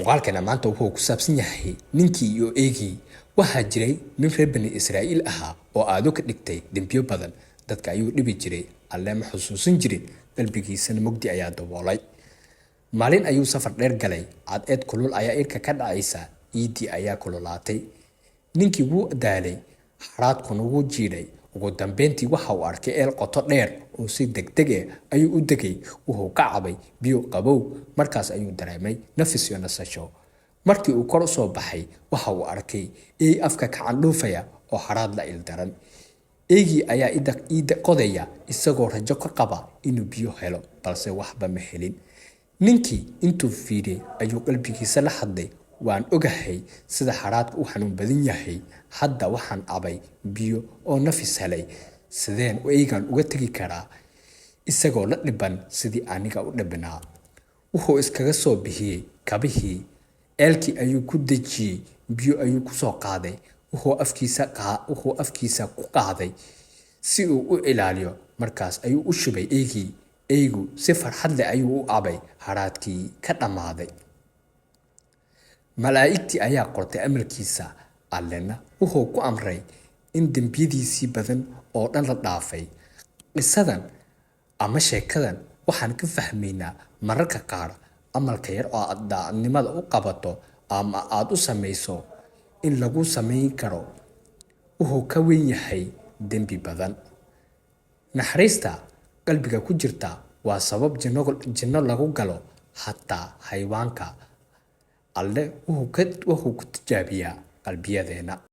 muuqaalkana maanta wuxuu ku saabsan yahay ninkii iyo eegii. Waxaa jiray nin reer bani Israa'iil ahaa oo aado ka dhigtay dembiyo badan. Dadka ayuu dhibi jiray, alle ma xusuusan jirin, qalbigiisana mugdi ayaa daboolay. Maalin ayuu safar dheer galay, cadceed kulul ayaa irka ka dhacaysa, ciidii ayaa kululaatay. Ninkii wuu daalay, haraadkuna wuu jiiday. Ugu dambeyntii waxa uu arkay eel qoto dheer oo si degdeg ah ayuu u degay. Wuxuu ka cabay biyo qabow, markaas ayuu dareemay nafis iyo nasasho. Markii uu kor u soo baxay, waxa uu arkay eey afka ka candhuufaya oo haraad la ildaran. Eegii ayaa ida qodaya isagoo rajo ka qaba inuu biyo helo, balse waxba ma helin. Ninkii intuu fiiriyay ayuu qalbigiisa la hadlay, waan ogahay sida haraadku u xanuun badan yahay. Hadda waxaan cabay biyo oo nafis helay. Sideen eeygan uga tagi karaa isagoo la dhiban sidii aniga u dhibnaa? Wuxuu iskaga soo bixiyay kabihii, eelkii ayuu ku dejiyay, biyo ayuu ku soo qaaday. Wuxuu afkiisa ku qaaday si uu u ilaaliyo. Markaas ayuu u shubay eegii. Eeygu si farxad leh ayuu u cabay, haraadkii ka dhammaaday. Malaa'igtii ayaa qortay amarkiisa, allena wuxuu ku amray in dembiyadiisii badan oo dhan la dhaafay. Qisadan ama sheekadan waxaan ka fahmaynaa mararka qaar amalka yar oo aad daacadnimada u qabato ama aad u samayso in lagu samayn karo wuxuu ka weyn yahay dembi badan. Naxariista qalbiga ku jirta waa sabab jinno lagu galo, hataa xayawaanka. Alle wuxuu ku tijaabiyaa qalbiyadeena.